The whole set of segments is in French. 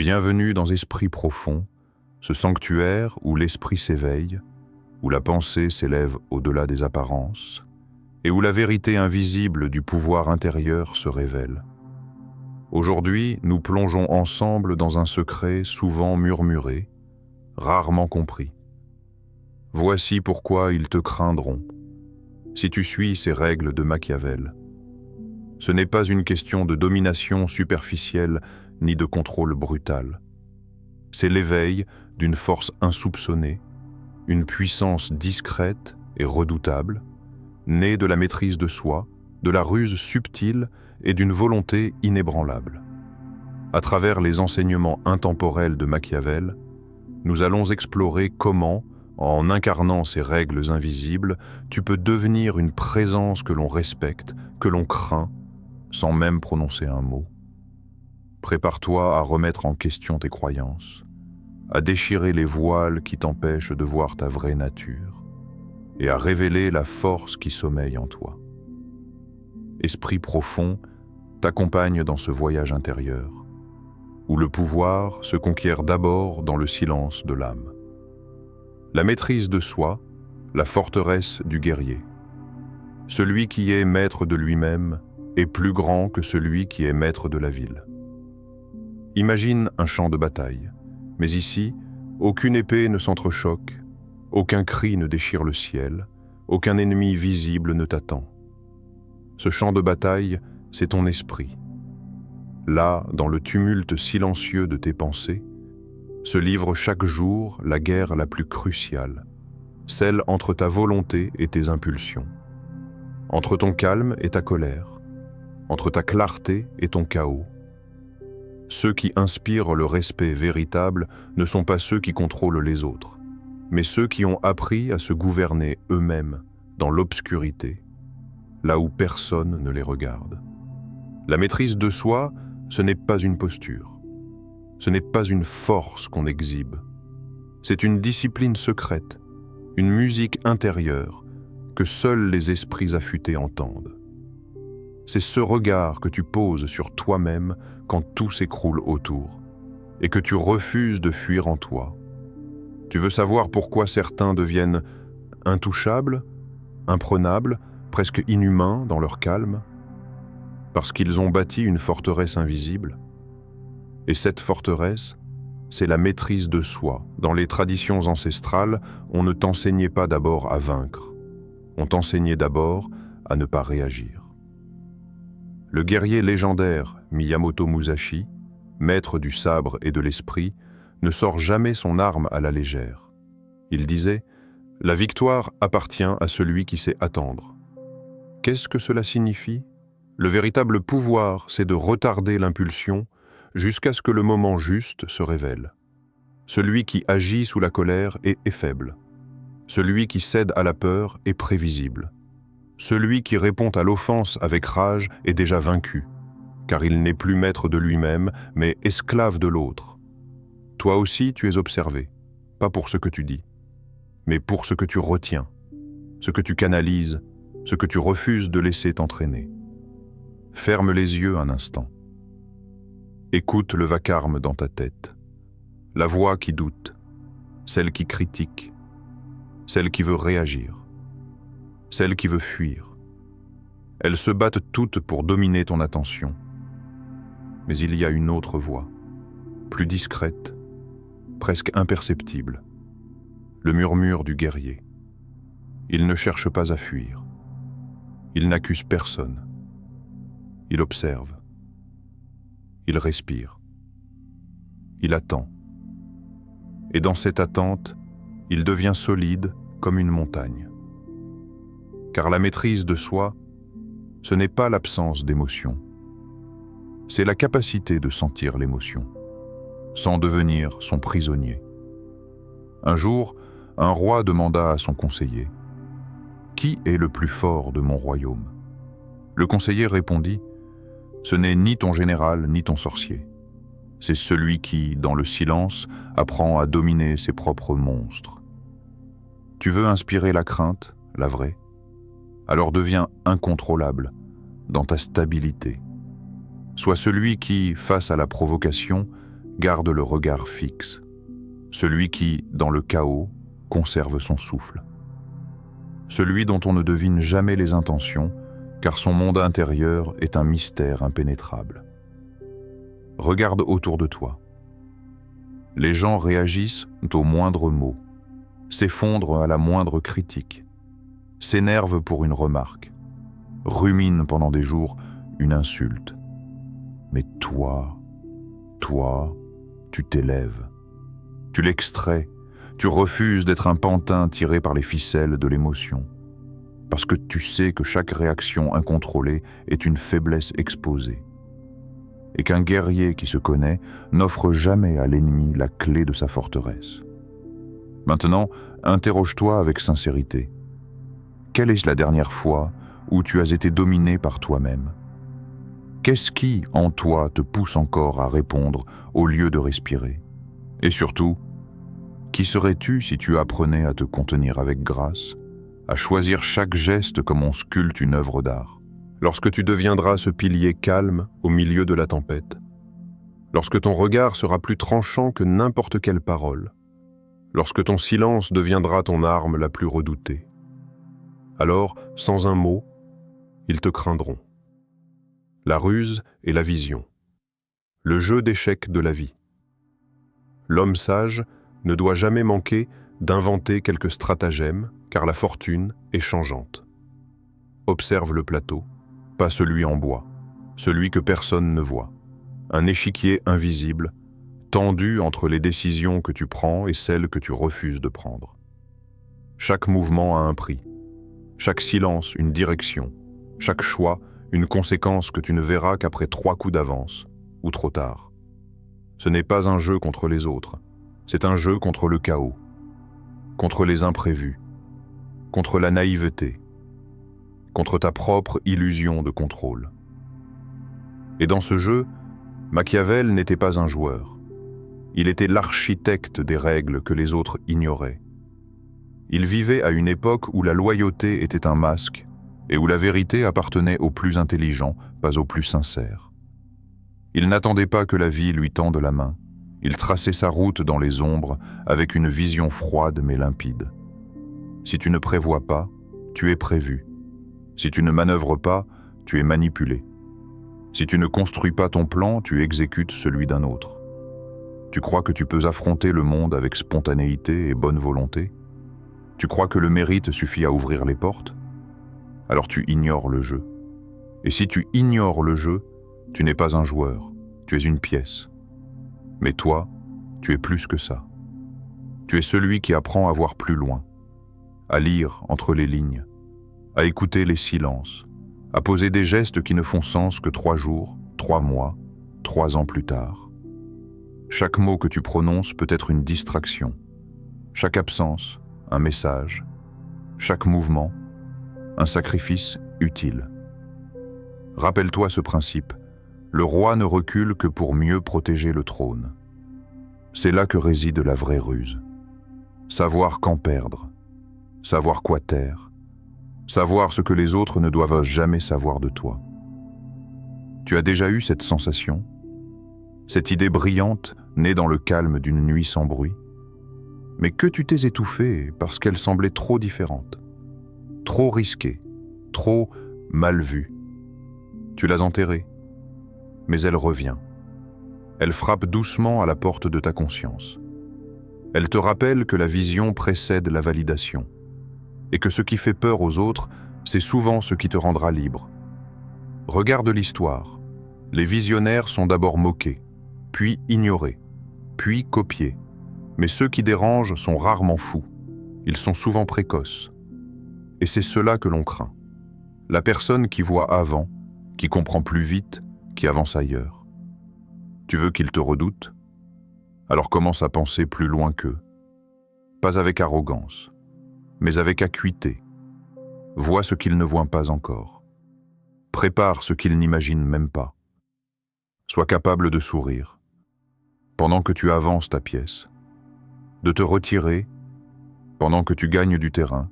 Bienvenue dans Esprit profond, ce sanctuaire où l'esprit s'éveille, où la pensée s'élève au-delà des apparences, et où la vérité invisible du pouvoir intérieur se révèle. Aujourd'hui, nous plongeons ensemble dans un secret souvent murmuré, rarement compris. Voici pourquoi ils te craindront, si tu suis ces règles de Machiavel. Ce n'est pas une question de domination superficielle ni de contrôle brutal. C'est l'éveil d'une force insoupçonnée, une puissance discrète et redoutable, née de la maîtrise de soi, de la ruse subtile et d'une volonté inébranlable. À travers les enseignements intemporels de Machiavel, nous allons explorer comment, en incarnant ces règles invisibles, tu peux devenir une présence que l'on respecte, que l'on craint, sans même prononcer un mot. Prépare-toi à remettre en question tes croyances, à déchirer les voiles qui t'empêchent de voir ta vraie nature et à révéler la force qui sommeille en toi. Esprit profond t'accompagne dans ce voyage intérieur, où le pouvoir se conquiert d'abord dans le silence de l'âme. La maîtrise de soi, la forteresse du guerrier. Celui qui est maître de lui-même est plus grand que celui qui est maître de la ville. Imagine un champ de bataille, mais ici, aucune épée ne s'entrechoque, aucun cri ne déchire le ciel, aucun ennemi visible ne t'attend. Ce champ de bataille, c'est ton esprit. Là, dans le tumulte silencieux de tes pensées, se livre chaque jour la guerre la plus cruciale, celle entre ta volonté et tes impulsions, entre ton calme et ta colère, entre ta clarté et ton chaos. Ceux qui inspirent le respect véritable ne sont pas ceux qui contrôlent les autres, mais ceux qui ont appris à se gouverner eux-mêmes dans l'obscurité, là où personne ne les regarde. La maîtrise de soi, ce n'est pas une posture, ce n'est pas une force qu'on exhibe, c'est une discipline secrète, une musique intérieure que seuls les esprits affûtés entendent. C'est ce regard que tu poses sur toi-même quand tout s'écroule autour et que tu refuses de fuir en toi. Tu veux savoir pourquoi certains deviennent intouchables, imprenables, presque inhumains dans leur calme? Parce qu'ils ont bâti une forteresse invisible. Et cette forteresse, c'est la maîtrise de soi. Dans les traditions ancestrales, on ne t'enseignait pas d'abord à vaincre. On t'enseignait d'abord à ne pas réagir. Le guerrier légendaire Miyamoto Musashi, maître du sabre et de l'esprit, ne sort jamais son arme à la légère. Il disait « La victoire appartient à celui qui sait attendre ». Qu'est-ce que cela signifie? Le véritable pouvoir, c'est de retarder l'impulsion jusqu'à ce que le moment juste se révèle. Celui qui agit sous la colère est faible. Celui qui cède à la peur est prévisible. Celui qui répond à l'offense avec rage est déjà vaincu, car il n'est plus maître de lui-même, mais esclave de l'autre. Toi aussi, tu es observé, pas pour ce que tu dis, mais pour ce que tu retiens, ce que tu canalises, ce que tu refuses de laisser t'entraîner. Ferme les yeux un instant. Écoute le vacarme dans ta tête, la voix qui doute, celle qui critique, celle qui veut réagir, celle qui veut fuir. Elles se battent toutes pour dominer ton attention. Mais il y a une autre voix, plus discrète, presque imperceptible, le murmure du guerrier. Il ne cherche pas à fuir. Il n'accuse personne. Il observe. Il respire. Il attend. Et dans cette attente, il devient solide comme une montagne. Car la maîtrise de soi, ce n'est pas l'absence d'émotion. C'est la capacité de sentir l'émotion, sans devenir son prisonnier. Un jour, un roi demanda à son conseiller « Qui est le plus fort de mon royaume ?» Le conseiller répondit « Ce n'est ni ton général ni ton sorcier. C'est celui qui, dans le silence, apprend à dominer ses propres monstres. Tu veux inspirer la crainte, la vraie? Alors deviens incontrôlable dans ta stabilité. Sois celui qui, face à la provocation, garde le regard fixe, celui qui, dans le chaos, conserve son souffle. Celui dont on ne devine jamais les intentions, car son monde intérieur est un mystère impénétrable. Regarde autour de toi. Les gens réagissent au moindre mot, s'effondrent à la moindre critique, s'énervent pour une remarque, ruminent pendant des jours une insulte. Mais toi, tu t'élèves. Tu l'extrais, tu refuses d'être un pantin tiré par les ficelles de l'émotion. Parce que tu sais que chaque réaction incontrôlée est une faiblesse exposée. Et qu'un guerrier qui se connaît n'offre jamais à l'ennemi la clé de sa forteresse. Maintenant, interroge-toi avec sincérité. Quelle est la dernière fois où tu as été dominé par toi-même? Qu'est-ce qui, en toi, te pousse encore à répondre au lieu de respirer? Et surtout, qui serais-tu si tu apprenais à te contenir avec grâce, à choisir chaque geste comme on sculpte une œuvre d'art? Lorsque tu deviendras ce pilier calme au milieu de la tempête, lorsque ton regard sera plus tranchant que n'importe quelle parole, lorsque ton silence deviendra ton arme la plus redoutée, alors, sans un mot, ils te craindront. La ruse et la vision, le jeu d'échecs de la vie. L'homme sage ne doit jamais manquer d'inventer quelques stratagèmes, car la fortune est changeante. Observe le plateau, pas celui en bois, celui que personne ne voit. Un échiquier invisible, tendu entre les décisions que tu prends et celles que tu refuses de prendre. Chaque mouvement a un prix, chaque silence une direction, chaque choix une conséquence que tu ne verras qu'après 3 coups d'avance, ou trop tard. Ce n'est pas un jeu contre les autres, c'est un jeu contre le chaos, contre les imprévus, contre la naïveté, contre ta propre illusion de contrôle. Et dans ce jeu, Machiavel n'était pas un joueur. Il était l'architecte des règles que les autres ignoraient. Il vivait à une époque où la loyauté était un masque et où la vérité appartenait aux plus intelligents, pas aux plus sincères. Il n'attendait pas que la vie lui tende la main. Il traçait sa route dans les ombres avec une vision froide mais limpide. Si tu ne prévois pas, tu es prévu. Si tu ne manœuvres pas, tu es manipulé. Si tu ne construis pas ton plan, tu exécutes celui d'un autre. Tu crois que tu peux affronter le monde avec spontanéité et bonne volonté? Tu crois que le mérite suffit à ouvrir les portes? Alors tu ignores le jeu. Et si tu ignores le jeu, tu n'es pas un joueur, tu es une pièce. Mais toi, tu es plus que ça. Tu es celui qui apprend à voir plus loin, à lire entre les lignes, à écouter les silences, à poser des gestes qui ne font sens que 3 jours, 3 mois, 3 ans plus tard. Chaque mot que tu prononces peut être une distraction. Chaque absence, un message. Chaque mouvement, un sacrifice utile. Rappelle-toi ce principe. Le roi ne recule que pour mieux protéger le trône. C'est là que réside la vraie ruse. Savoir quand perdre, savoir quoi taire, savoir ce que les autres ne doivent jamais savoir de toi. Tu as déjà eu cette sensation? Cette idée brillante née dans le calme d'une nuit sans bruit? Mais que tu t'es étouffée parce qu'elle semblait trop différente, trop risquée, trop mal vue. Tu l'as enterrée, mais elle revient. Elle frappe doucement à la porte de ta conscience. Elle te rappelle que la vision précède la validation, et que ce qui fait peur aux autres, c'est souvent ce qui te rendra libre. Regarde l'histoire. Les visionnaires sont d'abord moqués, puis ignorés, puis copiés. Mais ceux qui dérangent sont rarement fous. Ils sont souvent précoces. Et c'est cela que l'on craint. La personne qui voit avant, qui comprend plus vite, qui avance ailleurs. Tu veux qu'ils te redoutent? Alors commence à penser plus loin qu'eux. Pas avec arrogance, mais avec acuité. Vois ce qu'ils ne voient pas encore. Prépare ce qu'ils n'imaginent même pas. Sois capable de sourire, pendant que tu avances ta pièce, de te retirer, pendant que tu gagnes du terrain,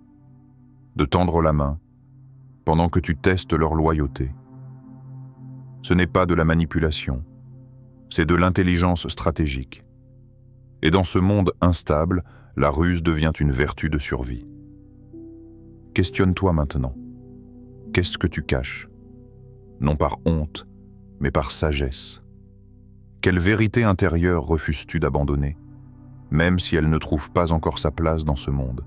de tendre la main, pendant que tu testes leur loyauté. Ce n'est pas de la manipulation, c'est de l'intelligence stratégique. Et dans ce monde instable, la ruse devient une vertu de survie. Questionne-toi maintenant. Qu'est-ce que tu caches? Non par honte, mais par sagesse. Quelle vérité intérieure refuses-tu d'abandonner, même si elle ne trouve pas encore sa place dans ce monde?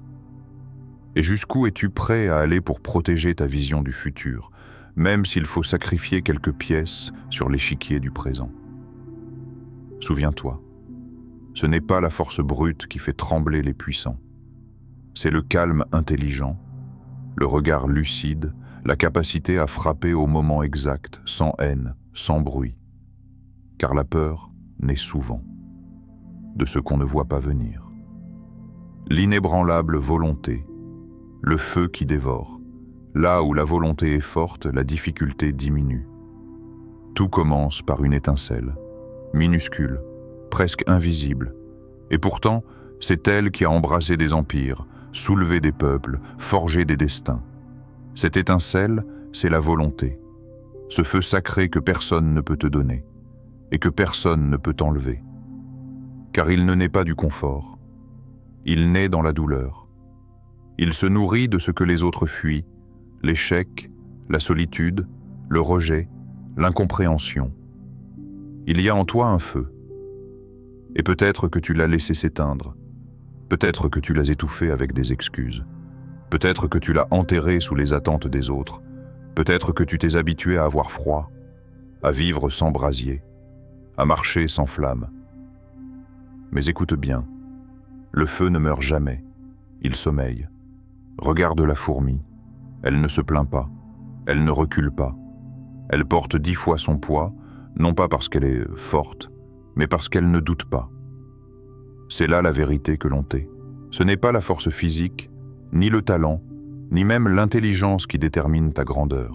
Et jusqu'où es-tu prêt à aller pour protéger ta vision du futur, même s'il faut sacrifier quelques pièces sur l'échiquier du présent? Souviens-toi, ce n'est pas la force brute qui fait trembler les puissants. C'est le calme intelligent, le regard lucide, la capacité à frapper au moment exact, sans haine, sans bruit. Car la peur naît souvent de ce qu'on ne voit pas venir. L'inébranlable volonté, le feu qui dévore. Là où la volonté est forte, la difficulté diminue. Tout commence par une étincelle, minuscule, presque invisible. Et pourtant, c'est elle qui a embrasé des empires, soulevé des peuples, forgé des destins. Cette étincelle, c'est la volonté, ce feu sacré que personne ne peut te donner et que personne ne peut t'enlever. Car il ne naît pas du confort, il naît dans la douleur. Il se nourrit de ce que les autres fuient, l'échec, la solitude, le rejet, l'incompréhension. Il y a en toi un feu. Et peut-être que tu l'as laissé s'éteindre, peut-être que tu l'as étouffé avec des excuses, peut-être que tu l'as enterré sous les attentes des autres, peut-être que tu t'es habitué à avoir froid, à vivre sans brasier, à marcher sans flamme. Mais écoute bien, le feu ne meurt jamais, il sommeille. Regarde la fourmi, elle ne se plaint pas, elle ne recule pas. Elle porte 10 fois son poids, non pas parce qu'elle est forte, mais parce qu'elle ne doute pas. C'est là la vérité que l'on tait. Ce n'est pas la force physique, ni le talent, ni même l'intelligence qui détermine ta grandeur.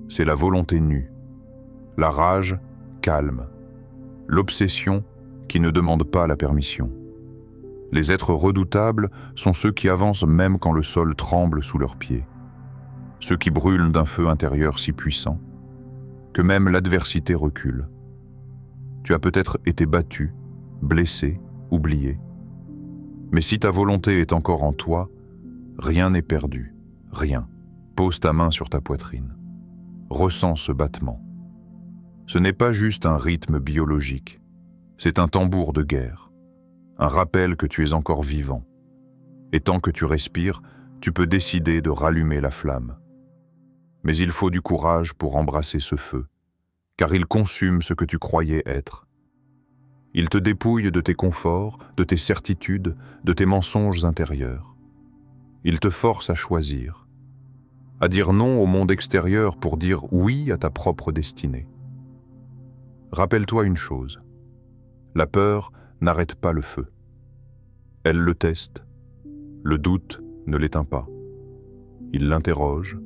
C'est la volonté nue, la rage calme, l'obsession qui ne demande pas la permission. Les êtres redoutables sont ceux qui avancent même quand le sol tremble sous leurs pieds. Ceux qui brûlent d'un feu intérieur si puissant que même l'adversité recule. Tu as peut-être été battu, blessé, oublié. Mais si ta volonté est encore en toi, rien n'est perdu, rien. Pose ta main sur ta poitrine. Ressens ce battement. Ce n'est pas juste un rythme biologique, c'est un tambour de guerre, un rappel que tu es encore vivant. Et tant que tu respires, tu peux décider de rallumer la flamme. Mais il faut du courage pour embrasser ce feu, car il consume ce que tu croyais être. Il te dépouille de tes conforts, de tes certitudes, de tes mensonges intérieurs. Il te force à choisir, à dire non au monde extérieur pour dire oui à ta propre destinée. Rappelle-toi une chose, la peur n'arrête pas le feu. Elle le teste, le doute ne l'éteint pas. Il l'interroge,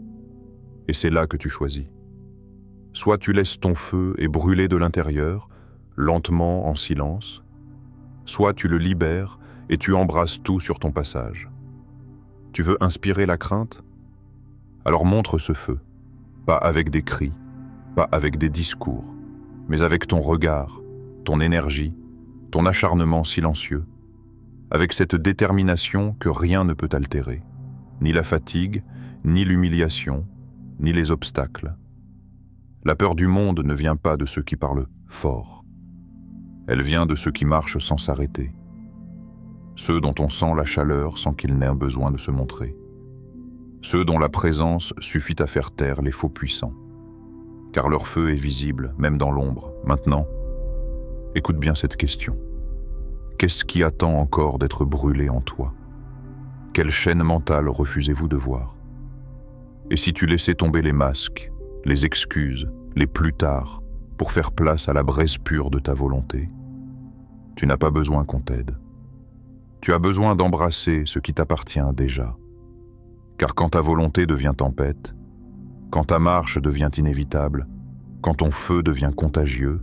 et c'est là que tu choisis. Soit tu laisses ton feu et brûler de l'intérieur, lentement, en silence, soit tu le libères et tu embrasses tout sur ton passage. Tu veux inspirer la crainte? Alors montre ce feu, pas avec des cris, pas avec des discours, mais avec ton regard, ton énergie, ton acharnement silencieux, avec cette détermination que rien ne peut altérer, ni la fatigue, ni l'humiliation, ni les obstacles. La peur du monde ne vient pas de ceux qui parlent fort. Elle vient de ceux qui marchent sans s'arrêter. Ceux dont on sent la chaleur sans qu'ils n'aient besoin de se montrer. Ceux dont la présence suffit à faire taire les faux puissants. Car leur feu est visible, même dans l'ombre. Maintenant, écoute bien cette question. Qu'est-ce qui attend encore d'être brûlé en toi? Quelle chaîne mentale refusez-vous de voir? Et si tu laissais tomber les masques, les excuses, les plus tard, pour faire place à la braise pure de ta volonté, tu n'as pas besoin qu'on t'aide. Tu as besoin d'embrasser ce qui t'appartient déjà. Car quand ta volonté devient tempête, quand ta marche devient inévitable, quand ton feu devient contagieux,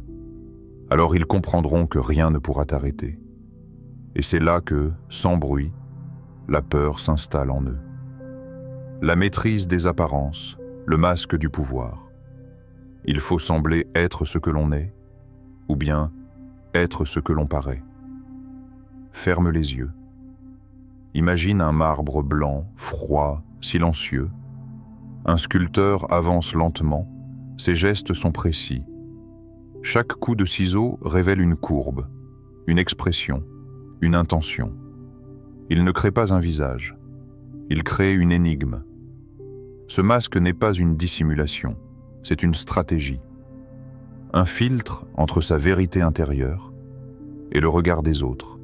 alors ils comprendront que rien ne pourra t'arrêter. Et c'est là que, sans bruit, la peur s'installe en eux. La maîtrise des apparences, le masque du pouvoir. Il faut sembler être ce que l'on est, ou bien être ce que l'on paraît. Ferme les yeux. Imagine un marbre blanc, froid, silencieux. Un sculpteur avance lentement, ses gestes sont précis. Chaque coup de ciseau révèle une courbe, une expression, une intention. Il ne crée pas un visage, il crée une énigme. Ce masque n'est pas une dissimulation, c'est une stratégie. Un filtre entre sa vérité intérieure et le regard des autres.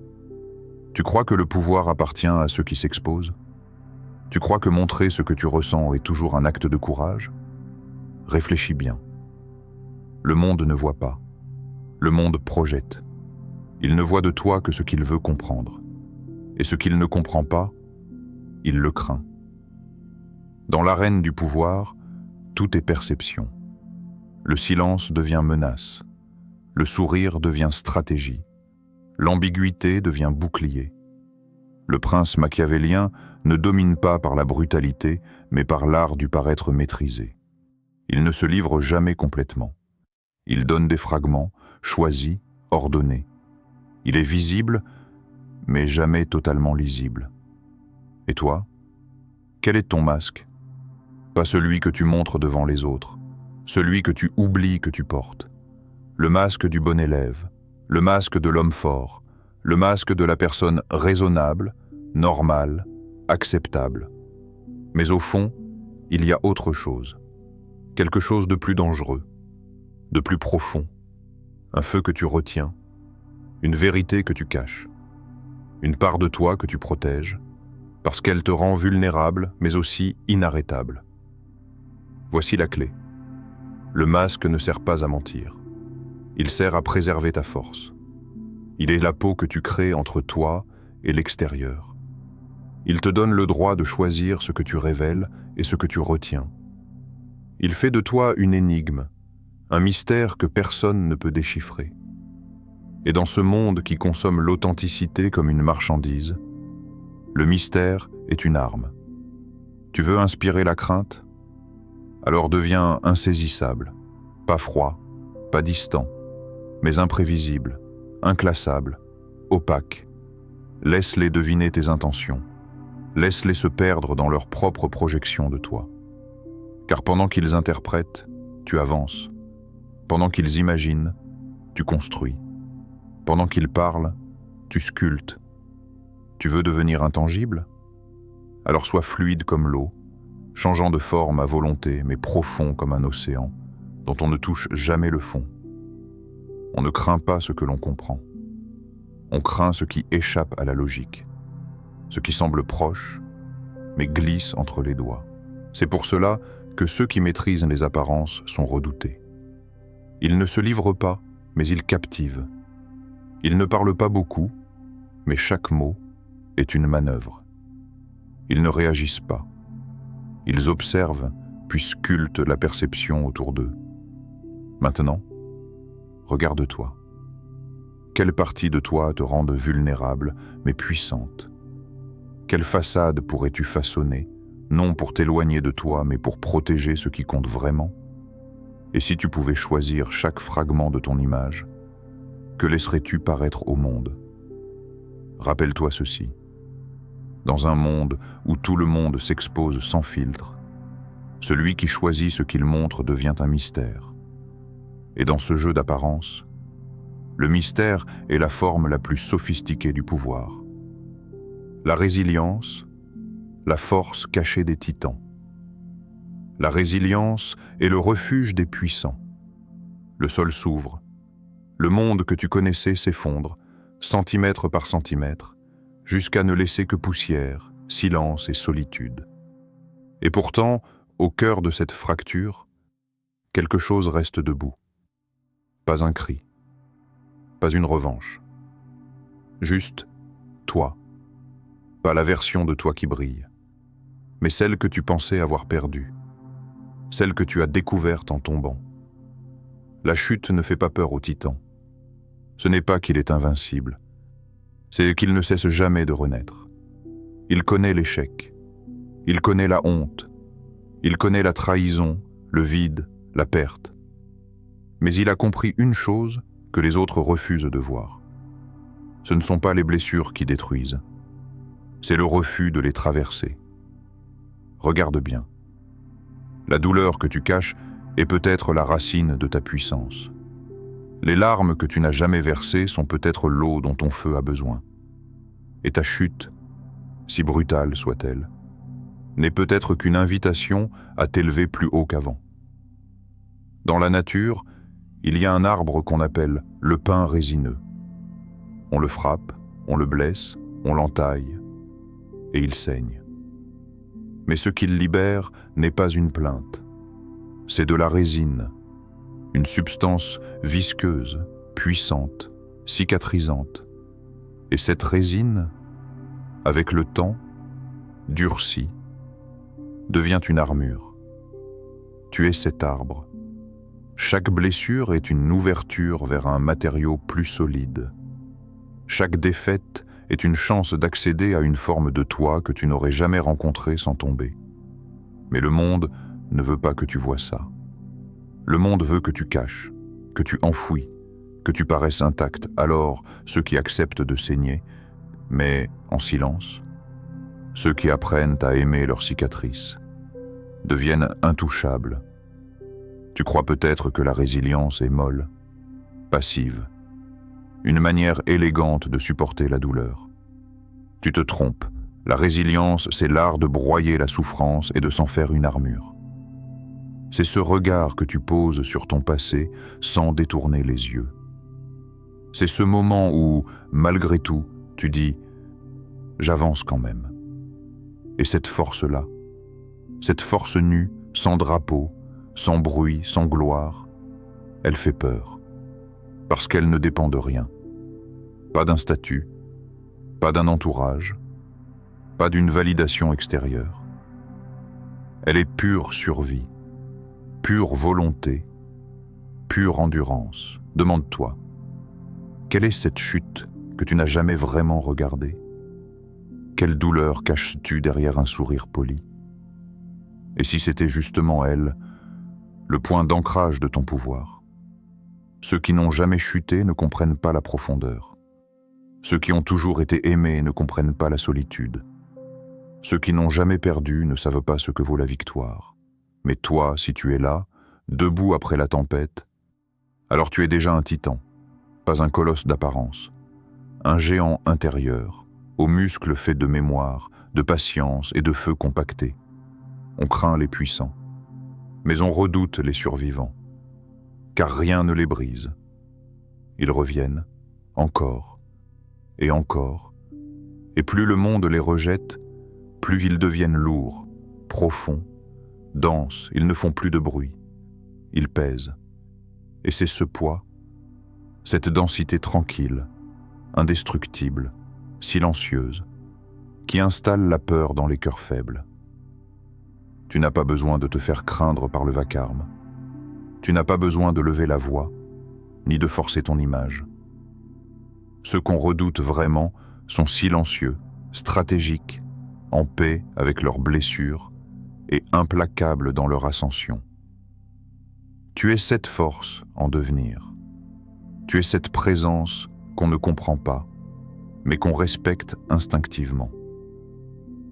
Tu crois que le pouvoir appartient à ceux qui s'exposent? Tu crois que montrer ce que tu ressens est toujours un acte de courage? Réfléchis bien. Le monde ne voit pas. Le monde projette. Il ne voit de toi que ce qu'il veut comprendre. Et ce qu'il ne comprend pas, il le craint. Dans l'arène du pouvoir, tout est perception. Le silence devient menace. Le sourire devient stratégie. L'ambiguïté devient bouclier. Le prince machiavélien ne domine pas par la brutalité, mais par l'art du paraître maîtrisé. Il ne se livre jamais complètement. Il donne des fragments, choisis, ordonnés. Il est visible, mais jamais totalement lisible. Et toi, quel est ton masque? Pas celui que tu montres devant les autres, celui que tu oublies que tu portes. Le masque du bon élève, le masque de l'homme fort, le masque de la personne raisonnable, normale, acceptable. Mais au fond, il y a autre chose. Quelque chose de plus dangereux, de plus profond. Un feu que tu retiens, une vérité que tu caches, une part de toi que tu protèges, parce qu'elle te rend vulnérable, mais aussi inarrêtable. Voici la clé. Le masque ne sert pas à mentir. Il sert à préserver ta force. Il est la peau que tu crées entre toi et l'extérieur. Il te donne le droit de choisir ce que tu révèles et ce que tu retiens. Il fait de toi une énigme, un mystère que personne ne peut déchiffrer. Et dans ce monde qui consomme l'authenticité comme une marchandise, le mystère est une arme. Tu veux inspirer la crainte? Alors deviens insaisissable, pas froid, pas distant, mais imprévisible, inclassable, opaque. Laisse-les deviner tes intentions. Laisse-les se perdre dans leur propre projection de toi. Car pendant qu'ils interprètent, tu avances. Pendant qu'ils imaginent, tu construis. Pendant qu'ils parlent, tu sculptes. Tu veux devenir intangible? Alors sois fluide comme l'eau, changeant de forme à volonté, mais profond comme un océan, dont on ne touche jamais le fond. On ne craint pas ce que l'on comprend. On craint ce qui échappe à la logique, ce qui semble proche, mais glisse entre les doigts. C'est pour cela que ceux qui maîtrisent les apparences sont redoutés. Ils ne se livrent pas, mais ils captivent. Ils ne parlent pas beaucoup, mais chaque mot est une manœuvre. Ils ne réagissent pas. Ils observent, puis sculptent la perception autour d'eux. Maintenant, regarde-toi. Quelle partie de toi te rend vulnérable, mais puissante? Quelle façade pourrais-tu façonner, non pour t'éloigner de toi, mais pour protéger ce qui compte vraiment? Et si tu pouvais choisir chaque fragment de ton image, que laisserais-tu paraître au monde? Rappelle-toi ceci. Dans un monde où tout le monde s'expose sans filtre, celui qui choisit ce qu'il montre devient un mystère. Et dans ce jeu d'apparence, le mystère est la forme la plus sophistiquée du pouvoir. La résilience, la force cachée des titans. La résilience est le refuge des puissants. Le sol s'ouvre. Le monde que tu connaissais s'effondre, centimètre par centimètre, jusqu'à ne laisser que poussière, silence et solitude. Et pourtant, au cœur de cette fracture, quelque chose reste debout. Pas un cri, pas une revanche. Juste toi. Pas la version de toi qui brille, mais celle que tu pensais avoir perdue, celle que tu as découverte en tombant. La chute ne fait pas peur au titan. Ce n'est pas qu'il est invincible, c'est qu'il ne cesse jamais de renaître. Il connaît l'échec, il connaît la honte, il connaît la trahison, le vide, la perte. Mais il a compris une chose que les autres refusent de voir. Ce ne sont pas les blessures qui détruisent, c'est le refus de les traverser. Regarde bien. La douleur que tu caches est peut-être la racine de ta puissance. Les larmes que tu n'as jamais versées sont peut-être l'eau dont ton feu a besoin. Et ta chute, si brutale soit-elle, n'est peut-être qu'une invitation à t'élever plus haut qu'avant. Dans la nature, il y a un arbre qu'on appelle le pin résineux. On le frappe, on le blesse, on l'entaille, et il saigne. Mais ce qu'il libère n'est pas une plainte. C'est de la résine, une substance visqueuse, puissante, cicatrisante. Et cette résine, avec le temps, durcit, devient une armure. Tu es cet arbre. Chaque blessure est une ouverture vers un matériau plus solide. Chaque défaite est une chance d'accéder à une forme de toi que tu n'aurais jamais rencontrée sans tomber. Mais le monde ne veut pas que tu vois ça. Le monde veut que tu caches, que tu enfouis, que tu paraisses intact. Alors, ceux qui acceptent de saigner, mais en silence, ceux qui apprennent à aimer leurs cicatrices, deviennent intouchables. Tu crois peut-être que la résilience est molle, passive, une manière élégante de supporter la douleur. Tu te trompes. La résilience, c'est l'art de broyer la souffrance et de s'en faire une armure. C'est ce regard que tu poses sur ton passé sans détourner les yeux. C'est ce moment où, malgré tout, tu dis « j'avance quand même ». Et cette force-là, cette force nue, sans drapeau, sans bruit, sans gloire, elle fait peur, parce qu'elle ne dépend de rien. Pas d'un statut, pas d'un entourage, pas d'une validation extérieure. Elle est pure survie, pure volonté, pure endurance. Demande-toi, quelle est cette chute que tu n'as jamais vraiment regardée? Quelle douleur caches-tu derrière un sourire poli? Et si c'était justement elle, le point d'ancrage de ton pouvoir? Ceux qui n'ont jamais chuté ne comprennent pas la profondeur. Ceux qui ont toujours été aimés ne comprennent pas la solitude. Ceux qui n'ont jamais perdu ne savent pas ce que vaut la victoire. Mais toi, si tu es là, debout après la tempête, alors tu es déjà un titan, pas un colosse d'apparence, un géant intérieur, aux muscles faits de mémoire, de patience et de feu compacté. On craint les puissants, mais on redoute les survivants, car rien ne les brise. Ils reviennent, encore, et plus le monde les rejette, plus ils deviennent lourds, profonds, denses, ils ne font plus de bruit, ils pèsent. Et c'est ce poids, cette densité tranquille, indestructible, silencieuse, qui installe la peur dans les cœurs faibles. Tu n'as pas besoin de te faire craindre par le vacarme. Tu n'as pas besoin de lever la voix, ni de forcer ton image. Ceux qu'on redoute vraiment sont silencieux, stratégiques, en paix avec leurs blessures et implacables dans leur ascension. Tu es cette force en devenir. Tu es cette présence qu'on ne comprend pas, mais qu'on respecte instinctivement.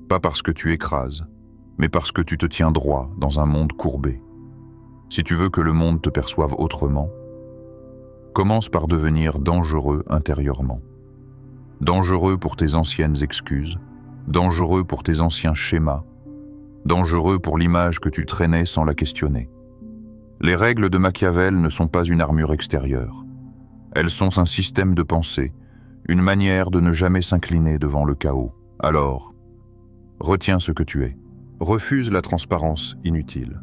Pas parce que tu écrases, mais parce que tu te tiens droit dans un monde courbé. Si tu veux que le monde te perçoive autrement, commence par devenir dangereux intérieurement. Dangereux pour tes anciennes excuses, dangereux pour tes anciens schémas, dangereux pour l'image que tu traînais sans la questionner. Les règles de Machiavel ne sont pas une armure extérieure. Elles sont un système de pensée, une manière de ne jamais s'incliner devant le chaos. Alors, retiens ce que tu es. Refuse la transparence inutile.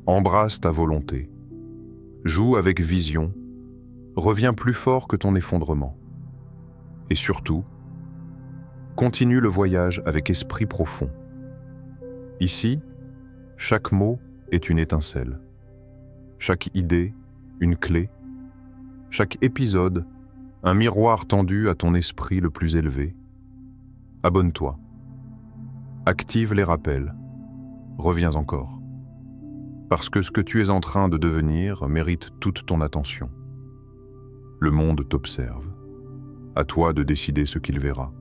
Embrasse ta volonté. Joue avec vision. Reviens plus fort que ton effondrement. Et surtout, continue le voyage avec esprit profond. Ici, chaque mot est une étincelle. Chaque idée, une clé. Chaque épisode, un miroir tendu à ton esprit le plus élevé. Abonne-toi. Active les rappels. Reviens encore. Parce que ce que tu es en train de devenir mérite toute ton attention. Le monde t'observe. À toi de décider ce qu'il verra.